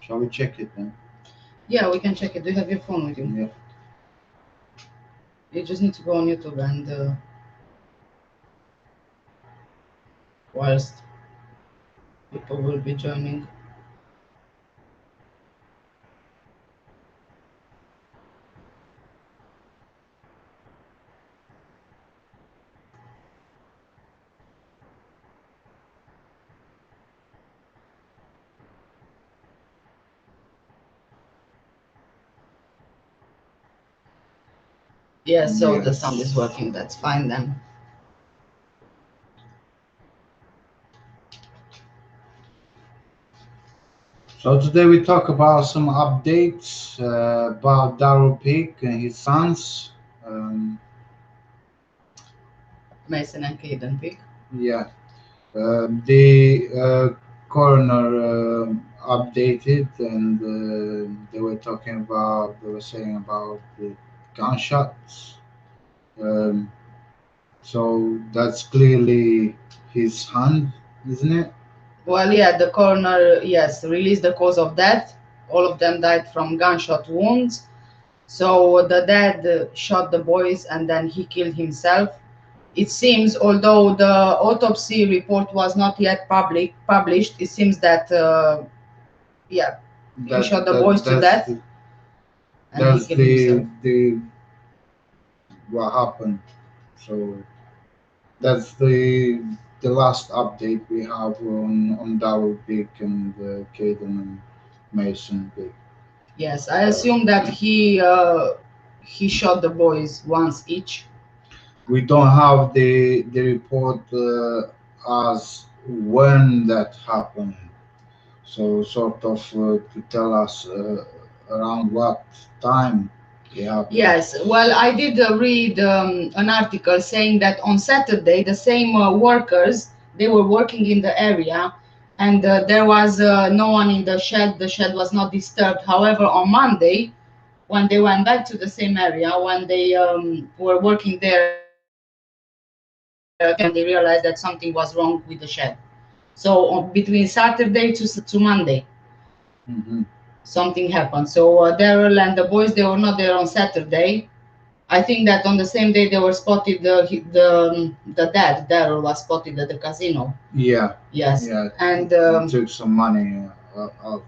Shall we check it then? Yeah, we can check it. Do you have your phone with you? Yeah. You just need to go on YouTube and whilst people will be joining. Yeah, so the sound is working. That's fine then. So today we talk about some updates about Darrell Peak and his sons. Um, Mayson and Kaiden Peak. yeah, the coroner updated, and they were saying about the gunshots. Um, so that's clearly his hand, isn't it? Well, yeah, the coroner, yes, released the cause of death. All of them died from gunshot wounds. So the dad shot the boys and then he killed himself. It seems, although the autopsy report was not yet published, it seems that yeah, he That shot the that boys to that's death the, and he killed himself. the what happened. So that's the last update we have on Darrell Peak and Kayden and Mayson Peak. Yes, I assume that he shot the boys once each. We don't have the report as when that happened. So sort of to tell us around what time it happened. Yes, well, I did read an article saying that on Saturday, the same workers, they were working in the area and there was no one in the shed. The shed was not disturbed. However, on Monday, when they went back to the same area, when they were working there again, they realized that something was wrong with the shed. So between Saturday to Monday, Hmm. something happened. So Darrell and the boys, they were not there on Saturday. I think that on the same day they were spotted. The dad Darrell was spotted at the casino. Yeah, Yes, yeah. and He took some money out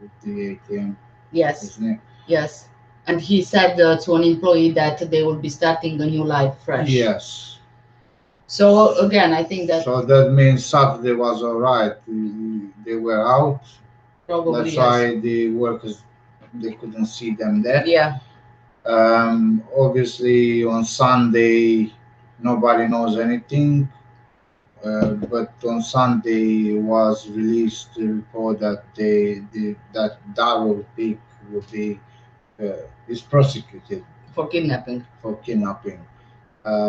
with the ATM, yes, isn't it? yes, and he said to an employee that they will be starting a new life fresh. Yes. So again, I think that So that means Saturday was all right. They were out. probably That's yes. why the workers they couldn't see them there. Yeah, Obviously, on Sunday, nobody knows anything. But on Sunday was released the report that that Darrell Peak will be is prosecuted for kidnapping. for kidnapping.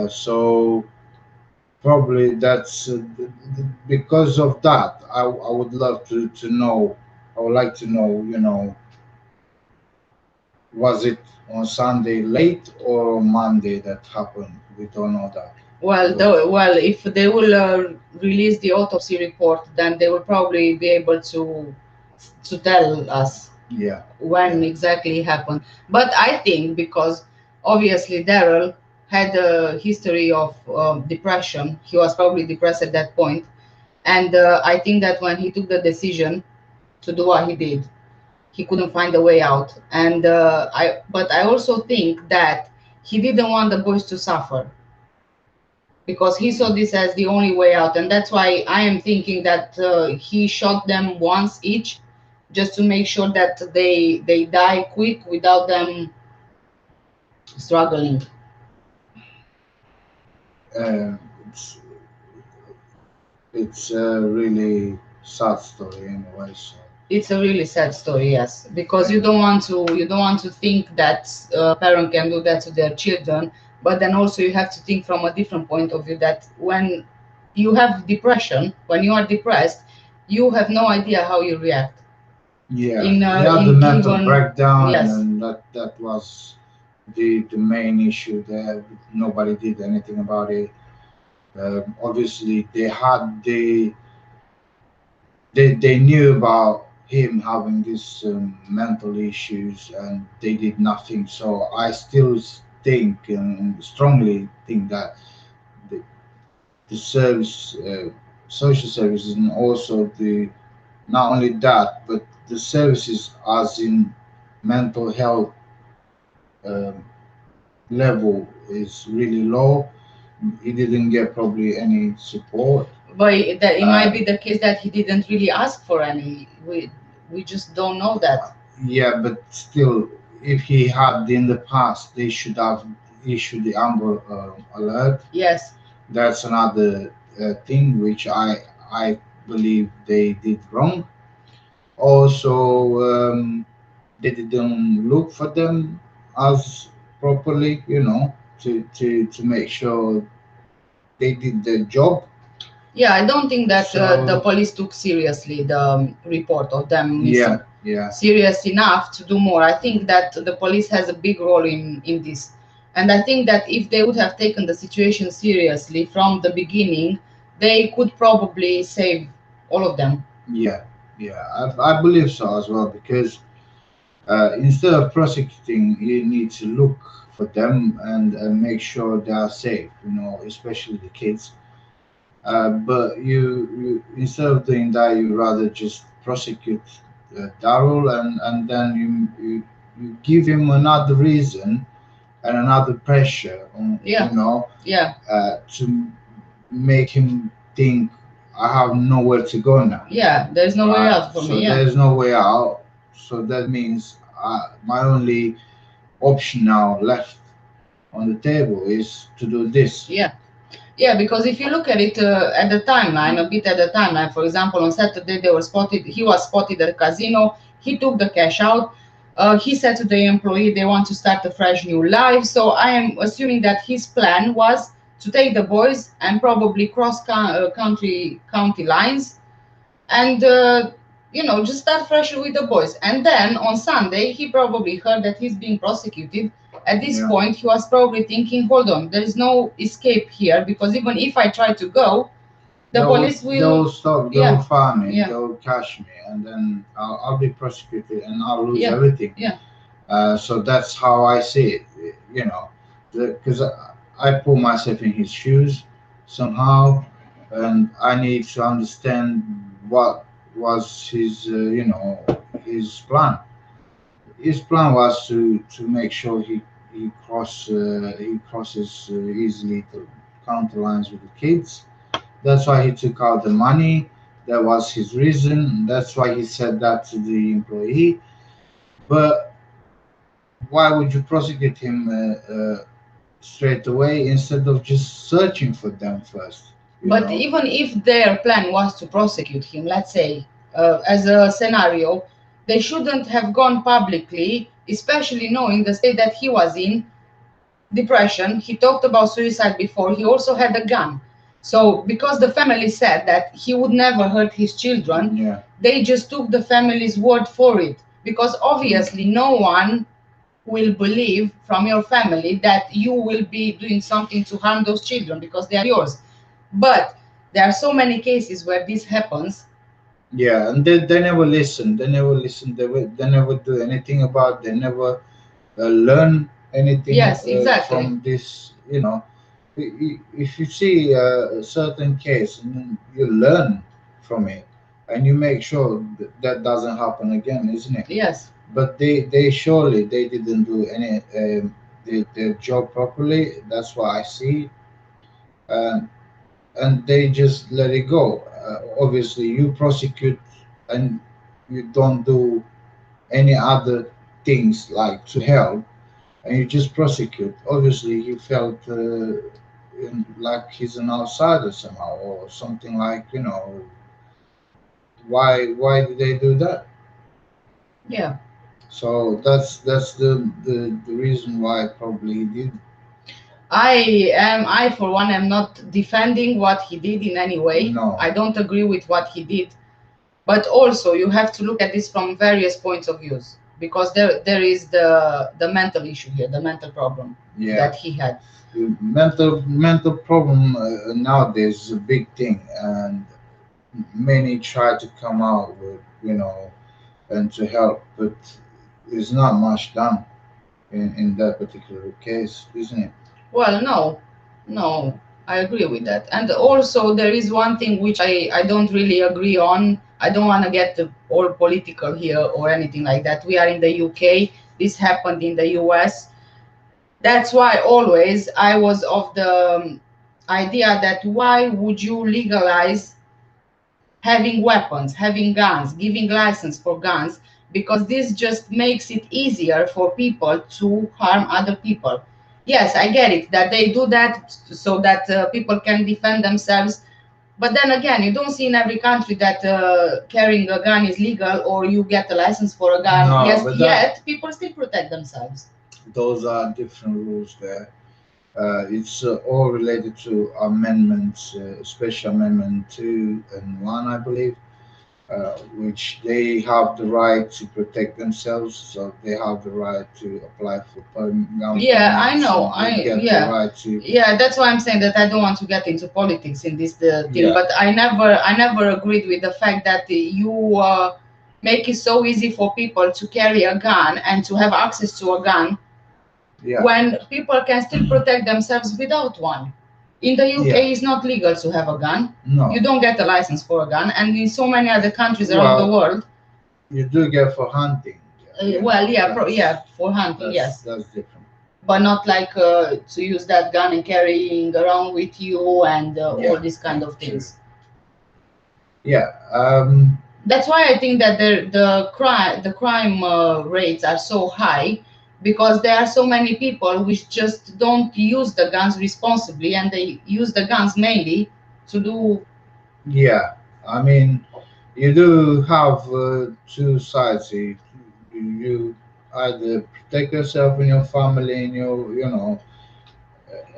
So probably that's because of that. I would love to know. I would like to know. Was it on Sunday late or on Monday that happened? We don't know that. Well, if they will release the autopsy report, then they will probably be able to tell us Yeah. when Yeah. exactly it happened. But I think because obviously Darrell had a history of depression, he was probably depressed at that point, and I think that when he took the decision to do what he did, he couldn't find a way out. And but I also think that he didn't want the boys to suffer because he saw this as the only way out, and that's why I am thinking that he shot them once each, just to make sure that they die quick without them struggling. Uh, it's it's a really sad story anyway. So It's a really sad story, yes, because and you don't want to think that a parent can do that to their children, but then also you have to think from a different point of view that when you have depression, when you are depressed, you have no idea how you react yeah, he had the in mental given breakdown, yes. and that was the main issue there. Nobody did anything about it. Obviously, they knew about him having these mental issues, and they did nothing. So I still think and strongly think that the, the service, social services, and also the not only that, but the services as in mental health um, level is really low. He didn't get probably any support. But that it might Uh, be the case that he didn't really ask for any. We just don't know that. yeah, but still, if he had in the past, they should have issued the Amber Alert. Yes. That's another thing which I believe they did wrong. Also, they didn't look for them as properly, to make sure they did their job. Yeah, I don't think that the So police took seriously the report of them yeah, missing yeah, serious enough to do more. I think that the police has a big role in this. And I think that if they would have taken the situation seriously from the beginning, they could probably save all of them. yeah, yeah. I believe so as well because instead of prosecuting, you need to look for them and make sure they are safe. Especially the kids. But you instead of doing that, you rather just prosecute Darrell, and then you give him another reason and another pressure on Yeah, yeah, to make him think I have nowhere to go now. yeah. There's no way Right. out for So me. Yeah, there's no way out. So that means my only option now left on the table is to do this. yeah. Yeah, because if you look at it at the timeline, a bit at the timeline, for example, on Saturday they were spotted. He was spotted at the casino. He took the cash out. He said to the employee they want to start a fresh new life. So I am assuming that his plan was to take the boys and probably cross county lines and just start fresh with the boys. And then on Sunday he probably heard that he's being prosecuted. At this Yeah. point he was probably thinking, hold on, there is no escape here, because even if I try to go, the police will. They'll stop. They'll Yeah, fire me. yeah, They'll catch me, and then I'll be prosecuted, and I'll lose yeah, everything. yeah, So that's how I see it. You know, because I put myself in his shoes somehow, and I need to understand what was his. His plan. His plan was to make sure he crosses easily the counter lines with the kids. That's why he took out the money. That was his reason. That's why he said that to the employee. But why would you prosecute him straight away instead of just searching for them first? but even if their plan was to prosecute him, let's say, as a scenario, they shouldn't have gone publicly, especially knowing the state that he was in, depression. He talked about suicide before. He also had a gun. So, because the family said that he would never hurt his children, Yeah. they just took the family's word for it. Because obviously, no one will believe from your family that you will be doing something to harm those children because they are yours. But there are so many cases where this happens. Yeah, and they never listen. They never listen. They never do anything about. They never learn anything Yes, exactly. from this. If you see a certain case, and then you learn from it, and you make sure that doesn't happen again, isn't it? Yes. But they surely they didn't do their job properly. That's what I see, and they just let it go. Obviously, you prosecute and you don't do any other things like to help, and you just prosecute. Obviously, he felt like he's an outsider somehow, or something like why did they do that? Yeah. So that's the reason why probably he did. I for one am not defending what he did in any way. No. I don't agree with what he did. But also you have to look at this from various points of views, because there is the mental issue here, the mental problem Yeah. that he had. Mental problem nowadays is a big thing, and many try to come out with and to help, but there's not much done in that particular case, isn't it? Well, no, no, I agree with that. And also, there is one thing which I don't really agree on. I don't want to get all political here or anything like that. We are in the UK. This happened in the US. That's why always I was of the idea that why would you legalize having weapons, having guns, giving license for guns, because this just makes it easier for people to harm other people. Yes, I get it that they do that so that people can defend themselves. But then again, you don't see in every country that carrying a gun is legal or you get a license for a gun. No, Yes, but yet people still protect themselves. those are different rules there. It's all related to amendments, Special Amendment 2 and 1, I believe, which they have the right to protect themselves, so they have the right to apply for gun Yeah, I permits, know. and they get the right to. Yeah, that's why I'm saying that I don't want to get into politics in this thing. Yeah, But I never agreed with the fact that you make it so easy for people to carry a gun and to have access to a gun yeah, when people can still protect themselves without one. In the yeah. UK, it's not legal to have a gun. You No, don't get a license for a gun, and in so many other countries around the well, world, you do get for hunting. well, yeah, That's for hunting, yes, that's different. but not like to use that gun and carrying around with you and all Yeah, these kind yeah, of true. things. Yeah, That's why I think that the crime rates are so high, because there are so many people which just don't use the guns responsibly, and they use the guns mainly to do. yeah. I mean, you do have two sides. You either protect yourself and your family and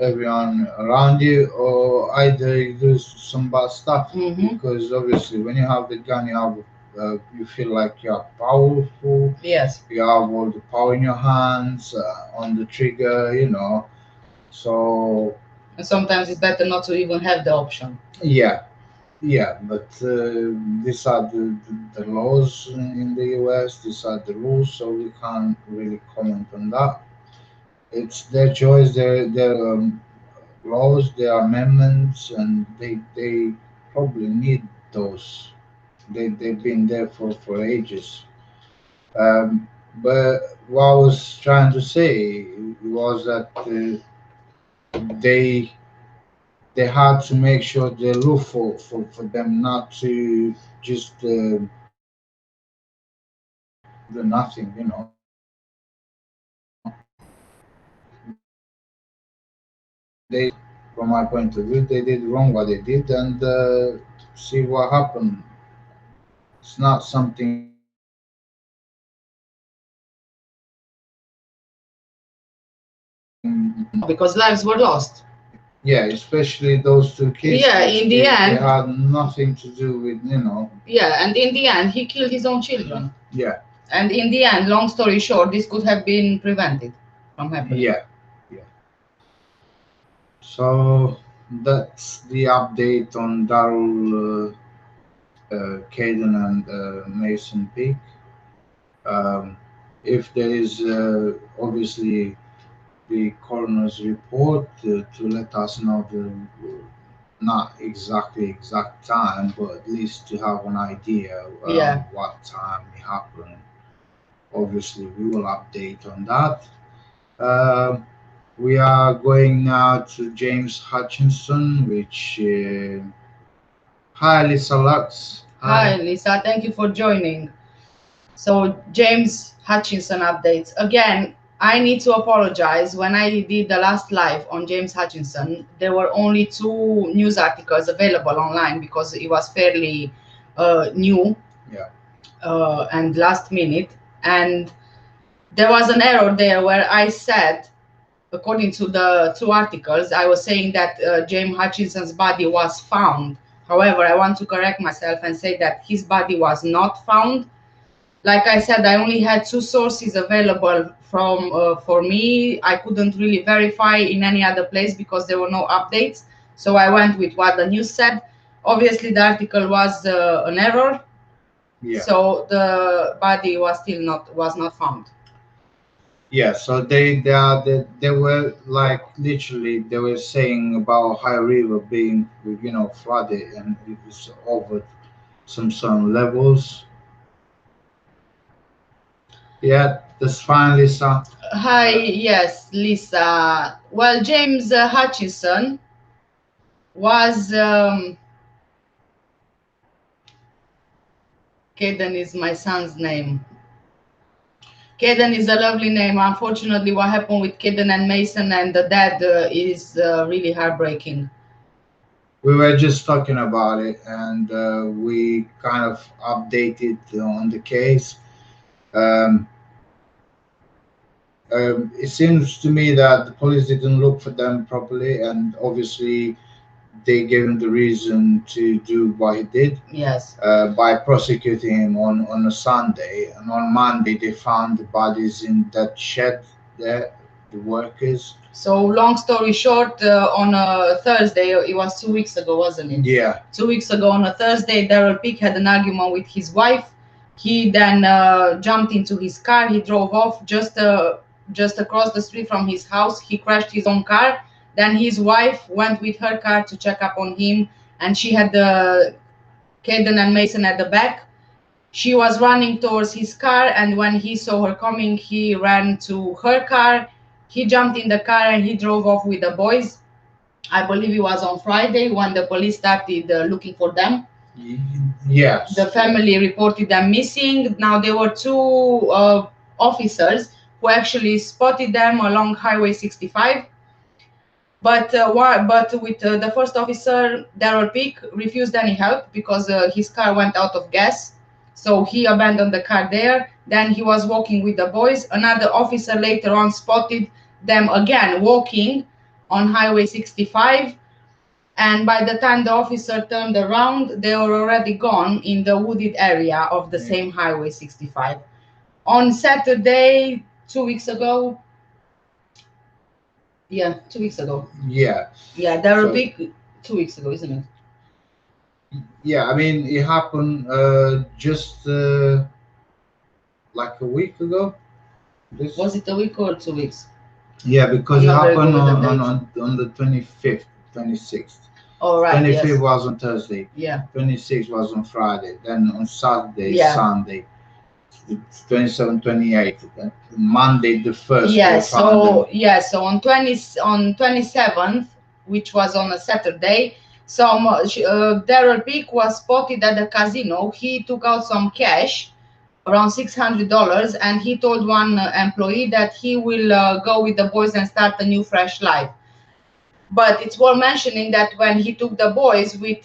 everyone around you, or either you do some bad stuff. Hmm. Because obviously, when you have the gun, you feel like you're powerful. Yes, You have all the power in your hands on the trigger. So and sometimes it's better not to even have the option. yeah, yeah. But these are the laws in the US. These are the rules, so we can't really comment on that. It's their choice, their laws, their amendments, and they probably need those. They've been there for ages. But what I was trying to say was that they they had to make sure they look for them not to just do nothing. They, from my point of view, they did wrong what they did, and see what happened. It's not something Because lives were lost. yeah, especially those two kids, Yeah, which in the they end. had nothing to do with. Yeah, and in the end, he killed his own children. Yeah, And in the end, long story short, this could have been prevented from happening. yeah, yeah. So that's the update on Darrell, Kayden, and Mayson Peak. Um, if there is obviously the coroner's report to let us know the not exactly exact time, but at least to have an idea Yeah. what time it happened. Obviously, we will update on that. Uh, we are going now to James Hutchinson, which highly selects. Hi, Hi. Lisa. Thank you for joining. So, James Hutchinson updates. Again, I need to apologize. When I did the last live on James Hutchinson, there were only two news articles available online because it was fairly new Yeah. and last minute. And there was an error there where I said, according to the two articles, I was saying that James Hutchinson's body was found. However, I want to correct myself and say that his body was not found. Like I said, I only had two sources available from for me. I couldn't really verify in any other place because there were no updates. So I went with what the news said. Obviously, the article was an error, Yeah. So the body was not found. Yeah, so they were like literally they were saying about High River being flooded and it was over some certain levels. Yeah, that's fine, Lisa. Hi, yes, Lisa. Well, James Hutchinson was Kayden is my son's name. Kayden is a lovely name. Unfortunately, what happened with Kayden and Mayson and the dad is really heartbreaking. We were just talking about it and we kind of updated on the case. Um, it seems to me that the police didn't look for them properly, and obviously they gave him the reason to do what he did Yes. by prosecuting him on a Sunday. And on Monday, they found the bodies in that shed there, the workers. So, long story short, on a Thursday, it was 2 weeks ago, wasn't it? Yeah, 2 weeks ago on a Thursday, Darell Peak had an argument with his wife. He then jumped into his car. He drove off just across the street from his house. He crashed his own car. Then his wife went with her car to check up on him, and she had the Kayden and Mayson at the back. She was running towards his car, and when he saw her coming, he ran to her car. He jumped in the car and he drove off with the boys. I believe it was on Friday when the police started looking for them. yes. The family reported them missing. Now there were two officers who actually spotted them along Highway 65. But with the first officer, Darrell Peak refused any help because his car went out of gas. So he abandoned the car there. Then he was walking with the boys. Another officer later on spotted them again walking on Highway 65. And by the time the officer turned around, they were already gone in the wooded area of the same Highway 65. On Saturday, 2 weeks ago, yeah, 2 weeks ago. Yeah. Yeah, Darrell Peak, 2 weeks ago, isn't it? Yeah, I mean, it happened just like a week ago. This Was it a week or 2 weeks? Yeah, because I'm it not very good happened with the on the 25th, 26th. All right. 25th Yes. was on Thursday. Yeah. 26th was on Friday. Then on Saturday, Yeah. Sunday, 27th, 28th. Monday, the 1st. Yeah. they found them. So on 27th, which was on a Saturday, Darrell Peak was spotted at the casino. He took out some cash, around $600, and he told one employee that he will go with the boys and start a new fresh life. But it's worth mentioning that when he took the boys with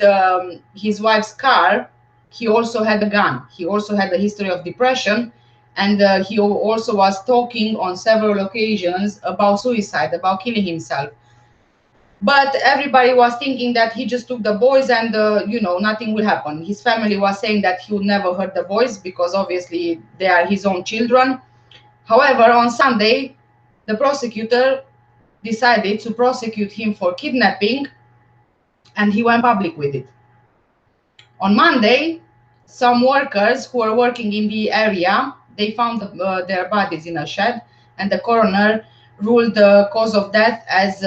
his wife's car, he also had a gun. He also had a history of depression, and he also was talking on several occasions about suicide, about killing himself. But everybody was thinking that he just took the boys and nothing will happen. His family was saying that he would never hurt the boys because obviously they are his own children. However, on Sunday, the prosecutor decided to prosecute him for kidnapping, and he went public with it. On Monday, some workers who were working in the area, they found their bodies in a shed, and the coroner ruled the cause of death as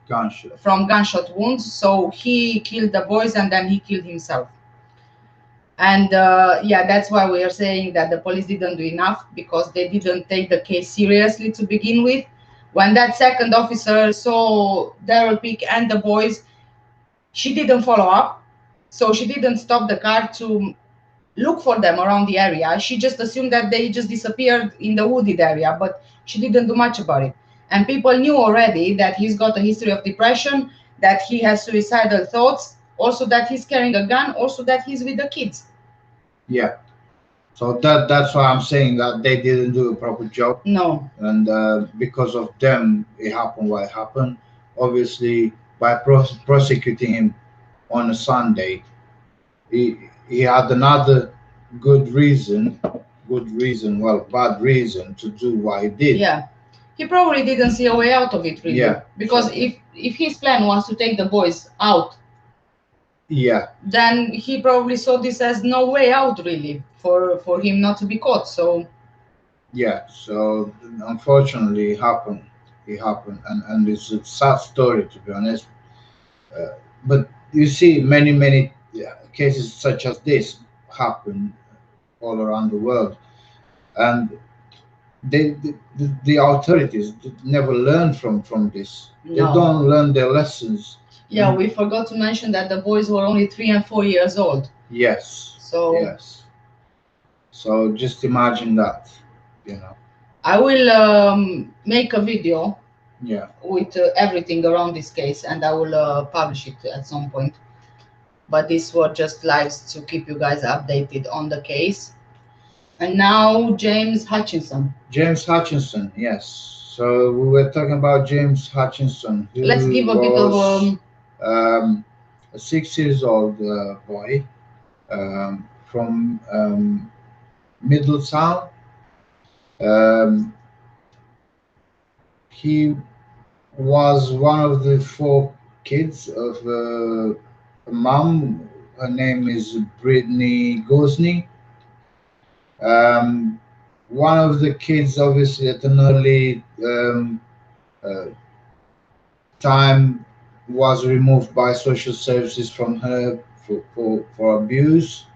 Gunshot. from gunshot wounds. So he killed the boys and then he killed himself. And yeah, that's why we are saying that the police didn't do enough, because they didn't take the case seriously to begin with. When that second officer saw Darrell Peak and the boys, she didn't follow up. So she didn't stop the car to look for them around the area. She just assumed that they just disappeared in the wooded area, but she didn't do much about it. And people knew already that he's got a history of depression, that he has suicidal thoughts, also that he's carrying a gun, also that he's with the kids. Yeah. So that's why I'm saying that they didn't do a proper job. No. And because of them, it happened what happened. Obviously, by prosecuting him on a Sunday, he had another well, bad reason to do what he did. Yeah. He probably didn't see a way out of it, really. Yeah. Because if his plan was to take the boys out Yeah, then he probably saw this as no way out really for him not to be caught. So yeah. So unfortunately, it happened. It happened, and it's a sad story to be honest. Uh, but you see, many cases such as this happen all around the world, and the authorities never learn from this. They no. don't learn their lessons. Yeah, we forgot to mention that the boys were only 3 and 4 years old. Yes, So yes. So just imagine that, you know. I will make a video Yeah, with everything around this case, and I will publish it at some point. But these were just lives to keep you guys updated on the case. And now James Hutchinson. James Hutchinson. Yes. So we were talking about James Hutchinson, Let's give who a bit of was a 6 years old boy from Middletown. Um, he was one of the four kids of a mom. Her name is Brittany Gosney. Um, One of the kids, obviously, at an early uh, time, was removed by social services from her for abuse.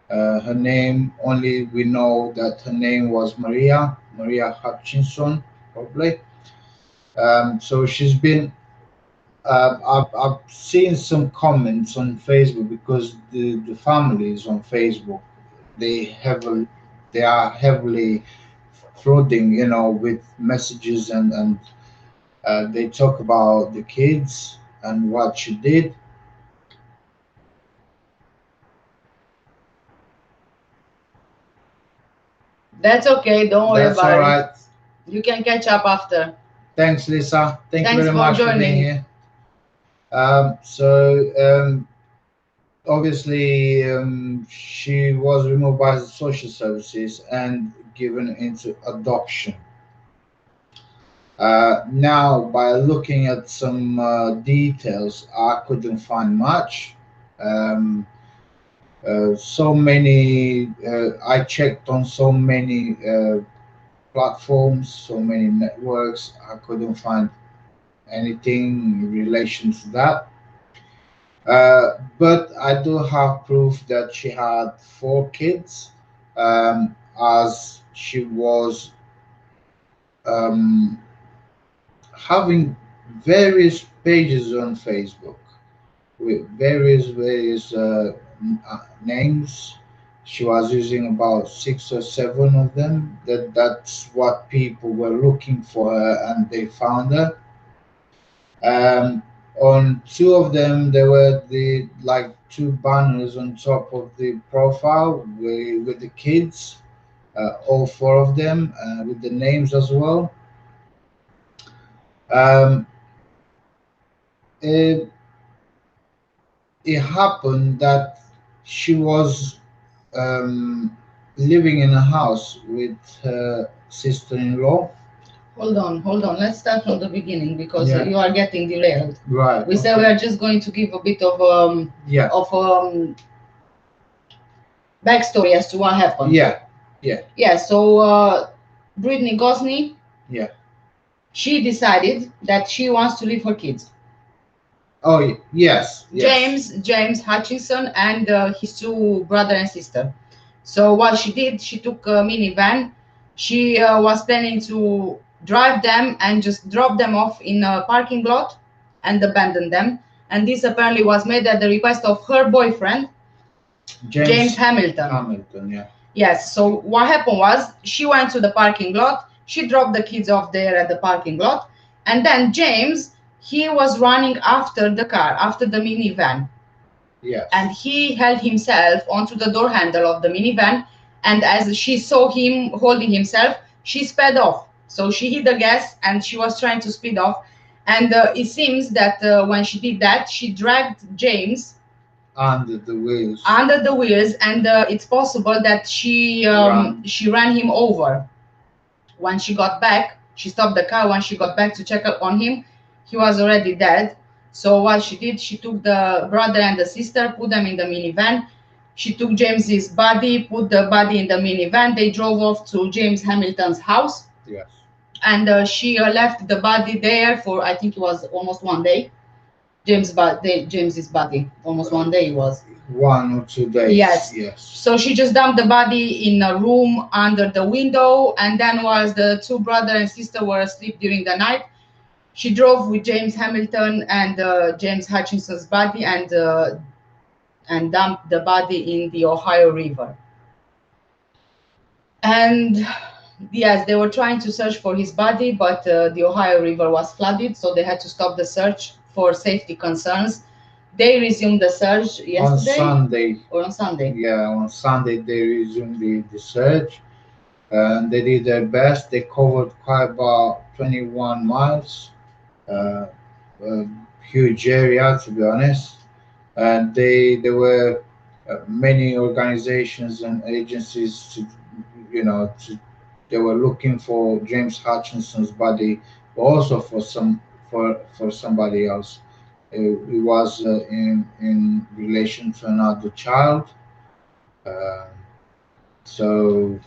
Her name, only we know that her name was Maria Hutchinson, probably. So she's been. I've seen some comments on Facebook because the families on Facebook they heavily they are heavily flooding, with messages and they talk about the kids and what she did. That's okay, don't worry That's all about it. right. You can catch up after. Thanks, Lisa. Thank you Thanks very for much for being joining. here. So obviously, she was removed by the social services and given into adoption. Now, by looking at some details, I couldn't find much. Um, so many, I checked on so many platforms, so many networks. I couldn't find anything in relation to that. But I do have proof that she had four kids, as she was um, having various pages on Facebook with various names. She was using about 6 or 7 of them. That's what people were looking for her, and they found her. Um, on two of them, there were the like two banners on top of the profile with the kids, all four of them, with the names as well. Um, it, it happened that she was um, living in a house with her sister-in-law. Hold on. Let's start from the beginning because Yeah. you are getting derailed. Right. We said we are just going to give a bit of Yeah. backstory as to what happened. Yeah. Yeah. Yeah. So Brittany Gosney, Yeah. she decided that she wants to leave her kids. Oh, yes. Yes. James Hutchinson and his two brother and sister. So what she did, she took a minivan. She was planning to drive them and just drop them off in a parking lot and abandon them. And this apparently was made at the request of her boyfriend, James Hamilton. Hamilton, yeah. Yes. So what happened was she went to the parking lot. She dropped the kids off there at the parking lot, and then James, he was running after the car, after the minivan. Yes. And he held himself onto the door handle of the minivan. And as she saw him holding himself, she sped off. So she hit the gas and she was trying to speed off. And it seems that when she did that, she dragged James under the wheels. And it's possible that she ran him over. When she got back, she stopped the car. When she got back to check up on him, he was already dead. So what she did, she took the brother and the sister, put them in the minivan. She took James's body, put the body in the minivan. They drove off to James Hamilton's house. Yes. And she left the body there for, I think it was almost 1 day. James's body, almost 1 day it was. 1 or 2 days. Yes. Yes. So she just dumped the body in a room under the window, and then whilst the two brother and sister were asleep during the night, she drove with James Hamilton and James Hutchinson's body and dumped the body in the Ohio River. And yes, they were trying to search for his body, but the Ohio River was flooded, so they had to stop the search for safety concerns. They resumed the search yesterday. On Sunday. Or on Sunday. Yeah, on Sunday they resumed the search, and they did their best. They covered quite about 21 miles, uh, a huge area to be honest. And there were many organizations and agencies to, they were looking for James Hutchinson's body, but also for somebody else. It was in relation to another child. Uh, so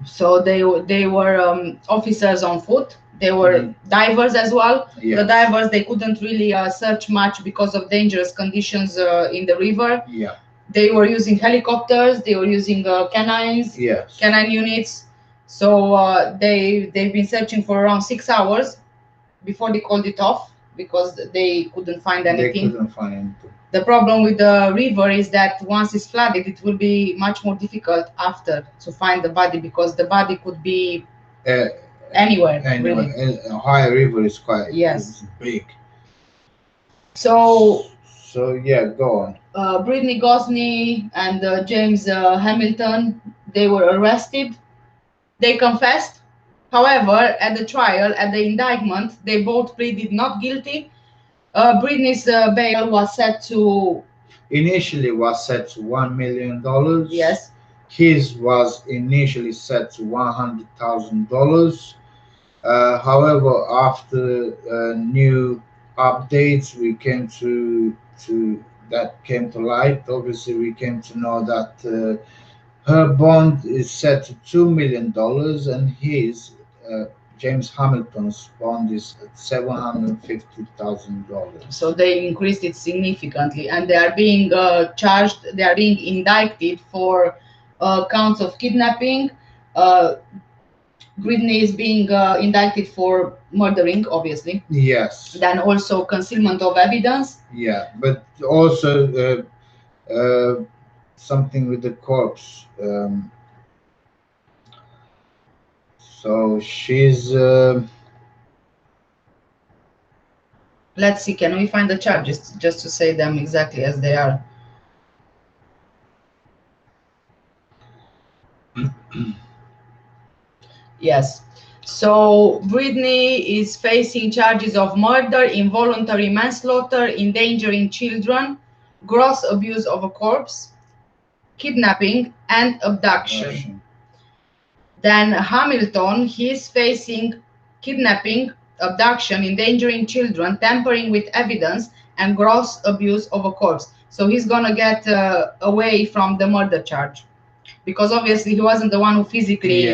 So they were officers on foot. They were divers as well. yes. The divers, they couldn't really search much because of dangerous conditions in the river. Yeah. They were using helicopters. They were using canines. Yes. Canine units. So they've been searching for around 6 hours before they called it off because they couldn't find anything. They couldn't find anything. The problem with the river is that once it's flooded, it will be much more difficult after to find the body, because the body could be anywhere. Anyway, Really. Ohio River is quite Yes. big. So Yeah, go on. Brittany Gosney and James Hamilton, they were arrested. They confessed. However, at the trial, at the indictment, they both pleaded not guilty. Brittany's bail was set to Initially was set to $1 million. yes. His was initially set to $100,000. However, after new updates, we came to that came to light. Obviously, we came to know that her bond is set to $2 million, and his James Hamilton's bond is at $750,000. So they increased it significantly, and they are being charged. They are being indicted for counts of kidnapping. Brittany is being indicted for murdering, obviously. Yes. Then also concealment of evidence. Yeah, but also something with the corpse. So she's. Let's see, can we find the charges just to say them exactly as they are? Yes. So Brittany is facing charges of murder, involuntary manslaughter, endangering children, gross abuse of a corpse, kidnapping, and abduction. Then Hamilton, he's facing kidnapping, abduction, endangering children, tampering with evidence, and gross abuse of a corpse. So he's gonna get away from the murder charge, because obviously he wasn't the one who physically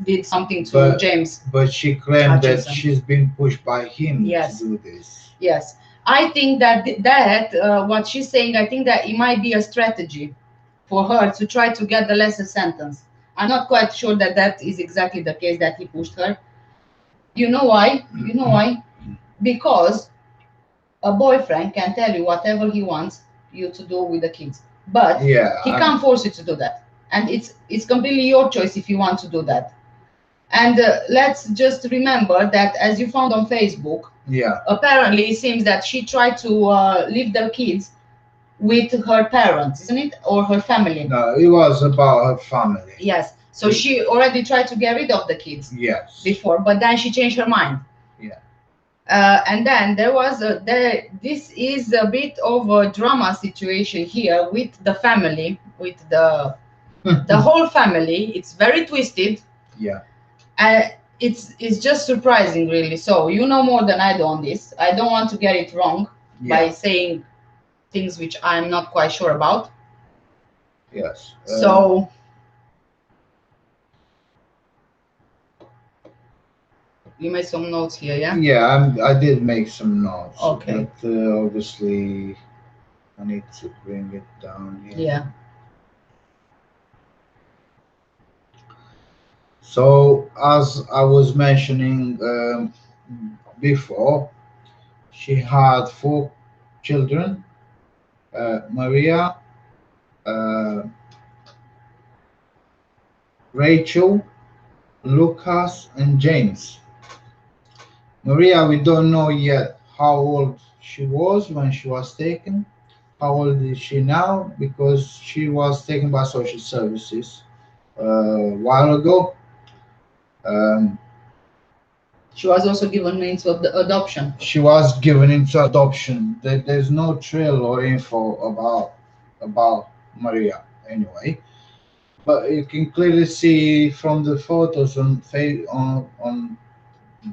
did something to James. But she claimed Hutchinson. that she's been pushed by him Yes. to do this. Yes, I think that what she's saying, I think that it might be a strategy for her to try to get the lesser sentence. I'm not quite sure that that is exactly the case, that he pushed her. You know why? You know why? Because a boyfriend can tell you whatever he wants you to do with the kids, but he can't force you to do that, and it's completely your choice if you want to do that. And let's just remember that, as you found on Facebook, apparently it seems that she tried to leave the kids with her parents, isn't it, or her family? No, it was about her family. Yes. So she already tried to get rid of the kids. Yes. Before, but then she changed her mind. Yeah. And then there was this is a bit of a drama situation here with the family, with the whole family. It's very twisted. Yeah. it's just surprising, really. So you know more than I do on this. I don't want to get it wrong by Yeah. saying things which I'm not quite sure about. Yes. So you made some notes here, yeah? Yeah, I did make some notes, Okay. but obviously I need to bring it down here. Yeah. So, as I was mentioning before, she had four children: Maria, uh, Rachel, Lucas, and James. Maria, we don't know yet how old she was when she was taken. How old is she now? Because she was taken by social services a while ago. Um, She was also given into adoption. she was given into adoption. There's no trail or info about Maria anyway, but you can clearly see from the photos on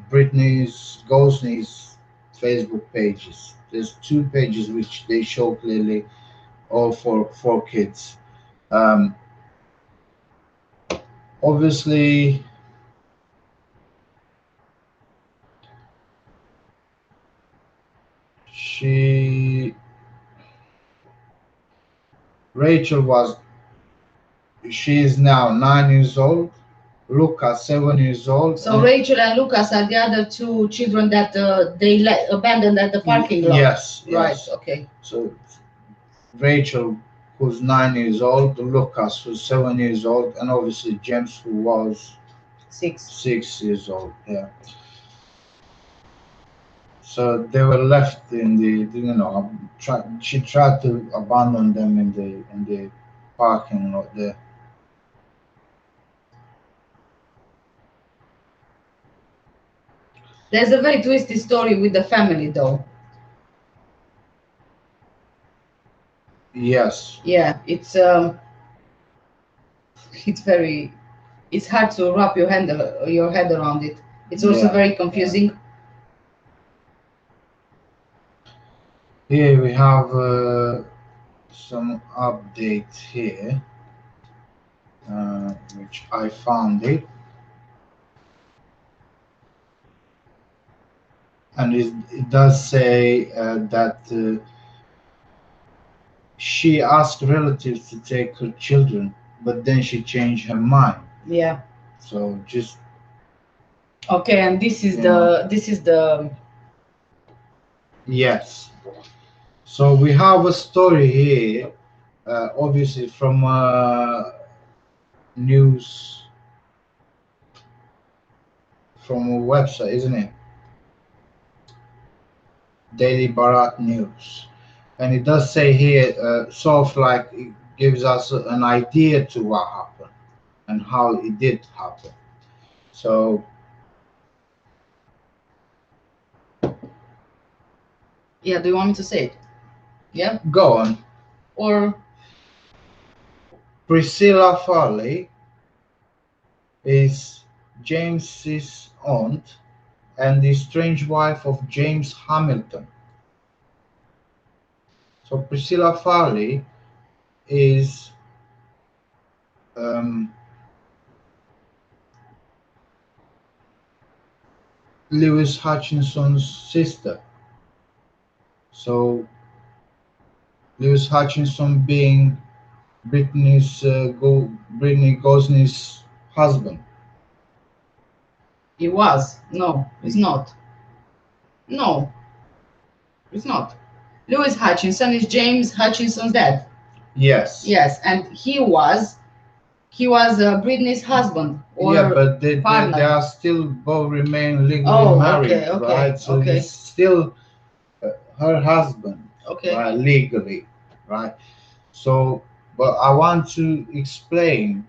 Britney's Gosney's Facebook pages. There's two pages which they show clearly all four kids. Um, obviously, she Rachel was she is now 9 years old. Lucas 7 years old, So and Rachel and Lucas are the other two children that they abandoned at the parking lot. yes, Right. yes. Okay. So Rachel, who's 9 years old, Lucas, who's 7 years old, and obviously James, who was 6. 6 years old. Yeah. So they were left in she tried to abandon them in the parking lot there. There's a very twisty story with the family, though. Yes. Yeah, it's very it's hard to wrap your head around it. It's also Yeah. very Yeah. confusing. Here we have some updates here, which I found it, and it does say that she asked relatives to take her children, but then she changed her mind. Yeah. So just Okay, and this is the yes. So we have a story here, obviously from news from a website, isn't it? Daily Bharat News, and it does say here, sort of like it gives us an idea to what happened and how it did happen. So yeah. Do you want me to say it? Yeah. go on. Or Priscilla Farley is James's aunt and the strange wife of James Hamilton. So Priscilla Farley is um, Lewis Hutchinson's sister. So Lewis Hutchinson being Brittany Gosney's husband. he was. No, it's not. No, it's not. Lewis Hutchinson is James Hutchinson's dad. Yes. Yes, and he was Britney's husband Yeah, or but they partner. are still both remain legally Oh, married, okay, okay, right? So okay, he's still her husband, okay. right? Legally, right? So, but I want to explain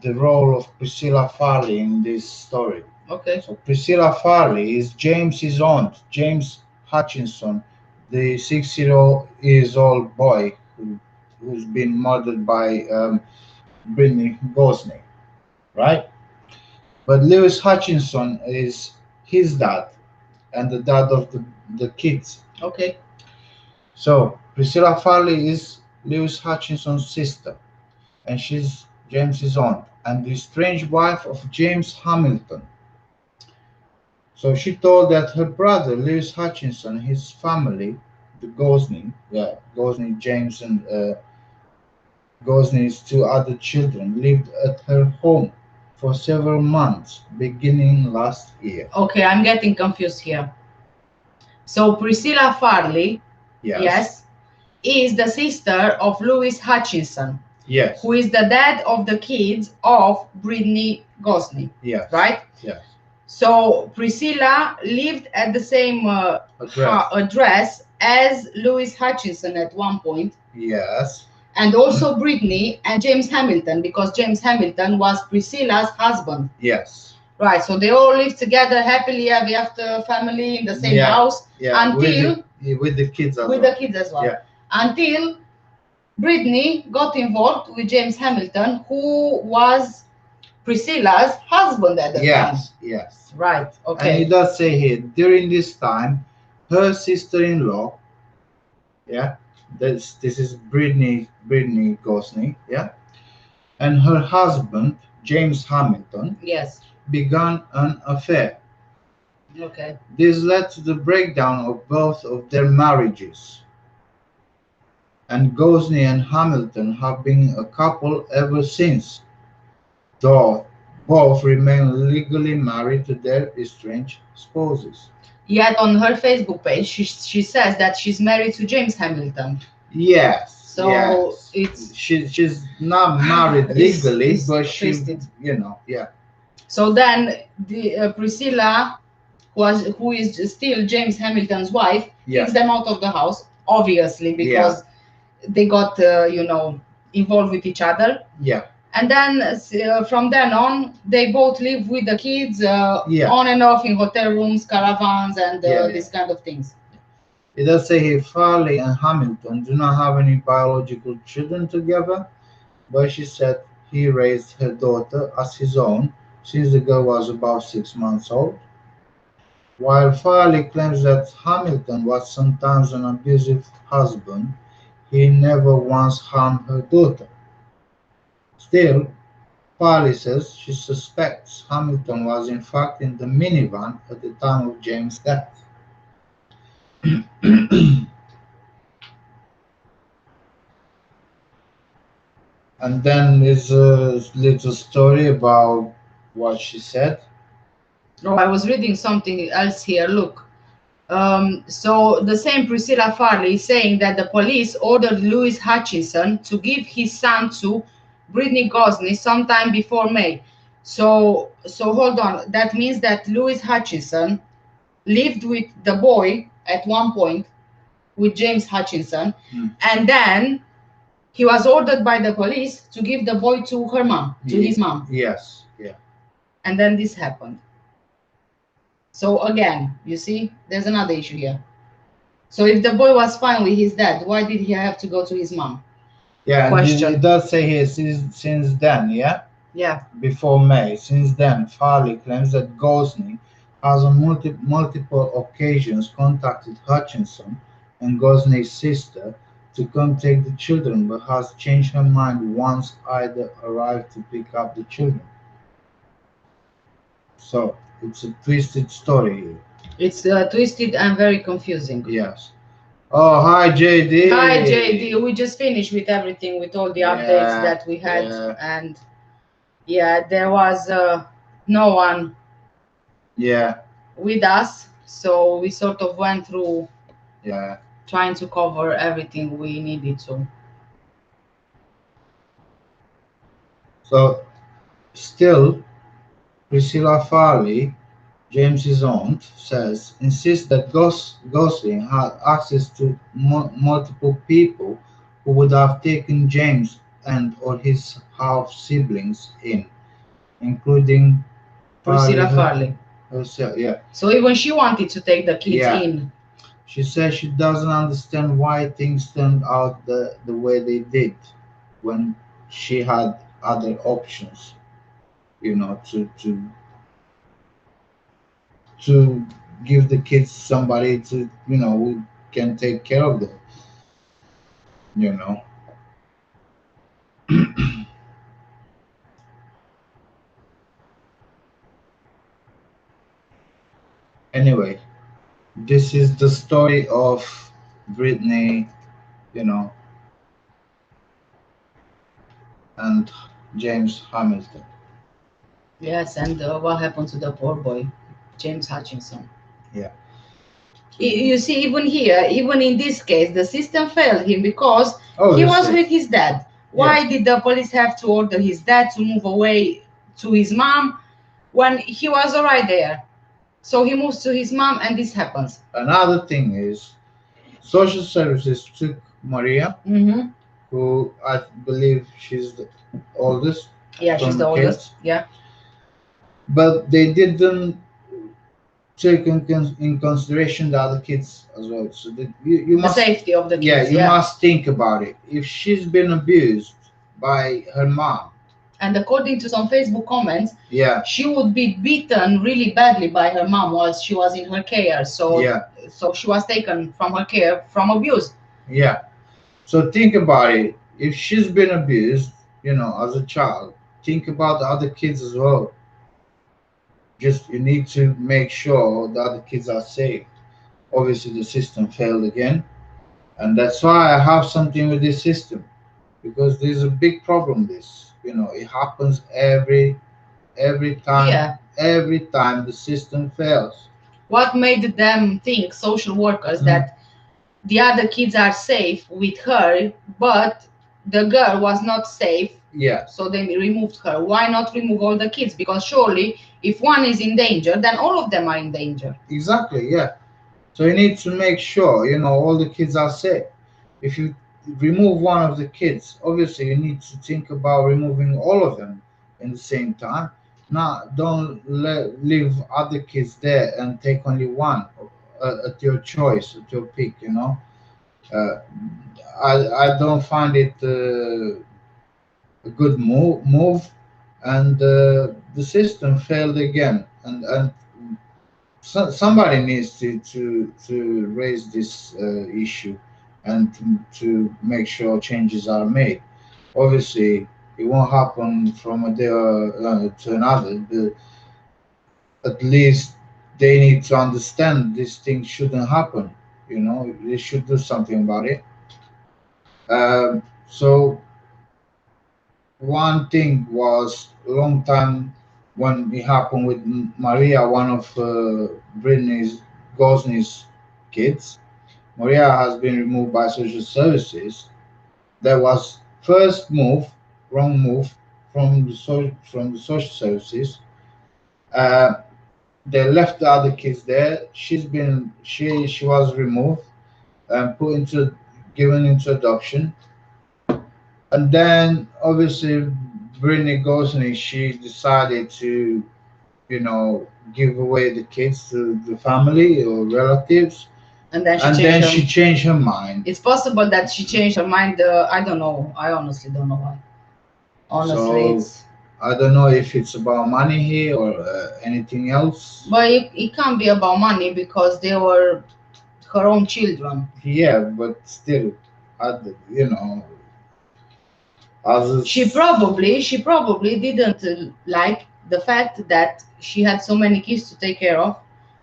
the role of Priscilla Farley in this story. Okay. So Priscilla Farley is James's aunt, James Hutchinson, the 6 years old boy who's been murdered by Brittany Gosney, right? But Lewis Hutchinson is his dad and the dad of the kids. Okay. So Priscilla Farley is Lewis Hutchinson's sister, and she's James's aunt and the estranged wife of James Hamilton. So she told that her brother Lewis Hutchinson, his family, the Gosney, Gosney, James, and Gosney's two other children, lived at her home for several months, beginning last year. Okay, I'm getting confused here. So Priscilla Farley, Yes. yes, is the sister of Lewis Hutchinson, Yes. who is the dad of the kids of Brittany Gosney, Yes. right? Yes. So Priscilla lived at the same address as Lewis Hutchinson at one point, Yes. and also Brittany and James Hamilton, because James Hamilton was Priscilla's husband. Yes. Right, so they all lived together happily ever after, family in the same house, until with the kids as with well. the kids as well. Yeah. Until Brittany got involved with James Hamilton, who was Priscilla's husband at the time. Yes. Yes. Right. And Okay. it does say here during this time, her sister-in-law, yeah, this is Brittany Gosney, yeah, and her husband James Hamilton Yes. began an affair. Okay. This led to the breakdown of both of their marriages. And Gosney and Hamilton have been a couple ever since, though both remain legally married to their estranged spouses. Yet on her Facebook page, she says that she's married to James Hamilton. Yes. So yes. it's she's not married legally, it's but she, twisted. Yeah. So then the Priscilla, who is still James Hamilton's wife, kicks them out of the house, obviously, because they got involved with each other. Yeah. And then from then on, they both live with the kids on and off in hotel rooms, caravans, and these kind of things. It does say here Farley and Hamilton do not have any biological children together, but she said he raised her daughter as his own since the girl was about 6 months old. While Farley claims that Hamilton was sometimes an abusive husband, he never once harmed her daughter. Still, Farley says she suspects Hamilton was in fact in the minivan at the time of James' death. And then there's a little story about what she said. Oh, I was reading something else here. Look. So the same Priscilla Farley is saying that the police ordered Lewis Hutchinson to give his son to Brittany Gosney sometime before May. So hold on. That means that Lewis Hutchinson lived with the boy at one point with James Hutchinson, and then he was ordered by the police to give the boy to her mom, to his mom. Yes, yeah. And then this happened. So again, you see, there's another issue here. So if the boy was fine with his dad, why did he have to go to his mom? Yeah, question. And it does say here since then, yeah? Yeah. Before May. Since then, Farley claims that Gosney has on multiple occasions contacted Hutchinson and Gosney's sister to come take the children, but has changed her mind once either arrived to pick up the children. So it's a twisted story here. It's twisted and very confusing. Yes. Oh, hi JD. Hi JD. We just finished with everything, with all the updates that we had, and there was no one with us, so we sort of went through trying to cover everything we needed to. So still, Priscilla Farley, James's aunt, insists that Gosling had access to multiple people who would have taken James and or his half siblings in, including Priscilla Farley herself. So even she wanted to take the kids in. She says she doesn't understand why things turned out the way they did when she had other options, to to give the kids somebody to, who can take care of them. You know. Anyway, this is the story of Britney, you know, and James Hamilton. Yes, and what happened to the poor boy, James Hutchinson? Yeah. You see, even here, even in this case, the system failed him because Oh, he you was see. with his dad. Yeah. Why did the police have to order his dad to move away to his mom when he was alright there? So he moves to his mom, and this happens. Another thing is, social services took Maria, Mm-hmm. who I believe she's the oldest Yeah, she's from the the oldest. kids, Yeah. but they didn't take in consideration the other kids as well. So that you The must, safety of the yeah, kids. you Yeah. must think about it. If she's been abused by her mom, And according to some Facebook comments, yeah, she would be beaten really badly by her mom while she was in her care. yeah, So she was taken from her care from abuse. yeah. So think about it. If she's been abused, as a child, think about the other kids as well. Just you need to make sure the other kids are safe. Obviously, the system failed again, and that's why I have something with this system because there's a big problem. This, it happens every time. Yeah. Every time the system fails. What made them think, social workers, Mm. that the other kids are safe with her, but the girl was not safe? Yeah, So they removed her. Why not remove all the kids? Because surely, if one is in danger, then all of them are in danger. exactly. Yeah. So you need to make sure, all the kids are safe. If you remove one of the kids, obviously you need to think about removing all of them in the same time. Not leave other kids there and take only one at your choice, at your pick. Uh, I don't find it a good move, and the system failed again, and somebody needs to raise this issue and to make sure changes are made. Obviously, it won't happen from a day to another, but at least they need to understand this thing shouldn't happen. They should do something about it. So one thing was a long time when it happened with Maria, one of Brittany's Gosney's kids. Maria has been removed by social services. That was first move, wrong move from the social services. Uh, they left the other kids there. She was removed and put into given into adoption. And then obviously Brittany Gosney, she decided to, you know, give away the kids to the family or relatives, And then she and changed then her. she changed her mind. It's possible that she changed her mind. I don't know. I honestly don't know why. Honestly, So it's. I don't know if it's about money here or anything else. But it can't be about money because they were her own children. Yeah, but still, you know, She others. probably she probably didn't like the fact that she had so many kids to take care of.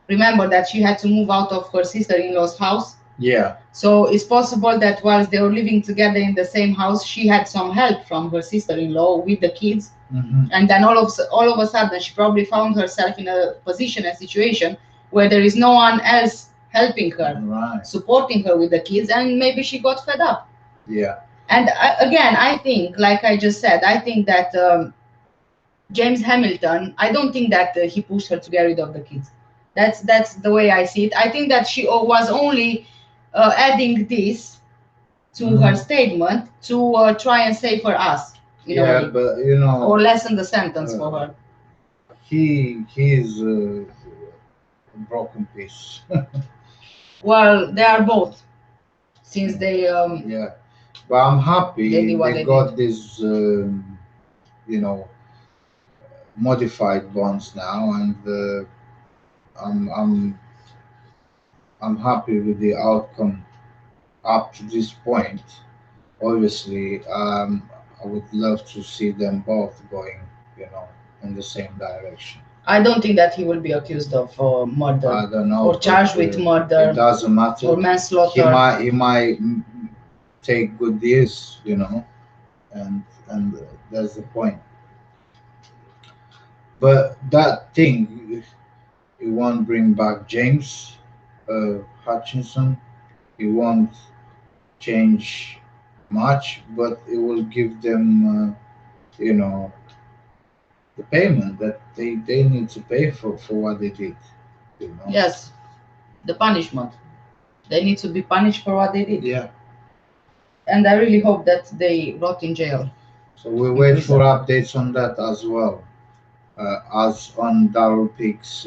Remember that she had to move out of her sister-in-law's house. Yeah. So it's possible that whilst they were living together in the same house, she had some help from her sister-in-law with the kids, and then all of a sudden she probably found herself in a position and situation where there is no one else helping her, Right. supporting her with the kids, and maybe she got fed up. Yeah. And again, I think, like I just said, I think that James Hamilton, I don't think that he pushed her to get rid of the kids. That's the way I see it. I think that she was only adding this to her statement to try and save her ass in a Yeah, way, but or lessen the sentence for her. he's a broken piece. Well, they are both, since they Yeah, but I'm they happy did what they they did. got this, you know, modified bonds now, and I'm I'm I'm happy with the outcome up to this point. Obviously, I would love to see them both going, you know, in the same direction. I don't think that he will be accused of murder I don't know, or but charged with it murder doesn't or matter. manslaughter. He might take good deals, you know, and that's the point. But that thing, it won't bring back James Hutchinson. It won't change much, but it will give them, you know, the payment that they need to pay for what they did, you know. Yes, the punishment. They need to be punished for what they did. Yeah. And I really hope that they rot in jail, So we in wait for prison. updates on that as well, as on Darrell Peak's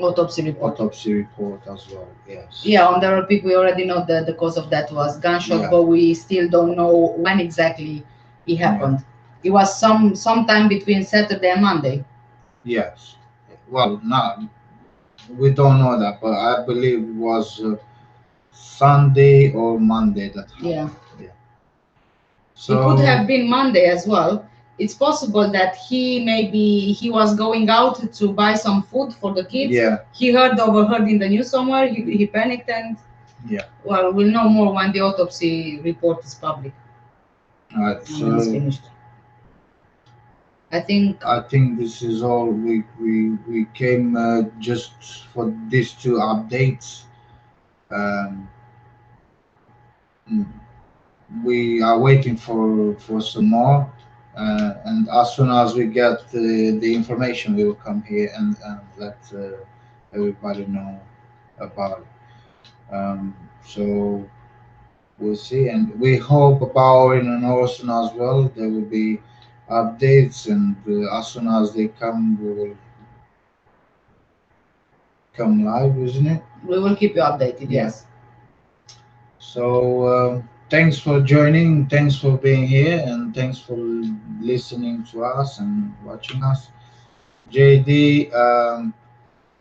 Autopsy report. autopsy report as well. Yes. Yeah, on Darell Peak, we already know that the cause of death was gunshot, Yeah. but we still don't know when exactly it Yeah. happened. It was sometime between Saturday and Monday. Yes. Well, not we don't know that, but I believe it was Sunday or Monday that Yeah, happened. Yeah. it could So have been Monday as well. It's possible that he was going out to buy some food for the kids. yeah, He overheard in the news somewhere. He panicked and yeah. well, we'll know more when the autopsy report is public All right. and when it's So finished. I think I think this is all. We came just for these two updates. Um, mm, we are waiting for some more, and as soon as we get the information, we will come here and let everybody know about it. So we'll see, and we hope about in an ocean as well. There will be updates, and as soon as they come, we will come live, isn't it? we will keep you updated. Yeah. Yes. So thanks for joining, thanks for being here, and thanks for listening to us and watching us. JD,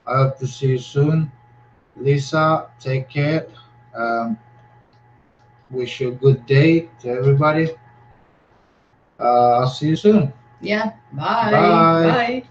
I hope to see you soon. Lisa, take care. Um, wish you a good day to everybody. I'll see you soon. Yeah. Bye. Bye. Bye.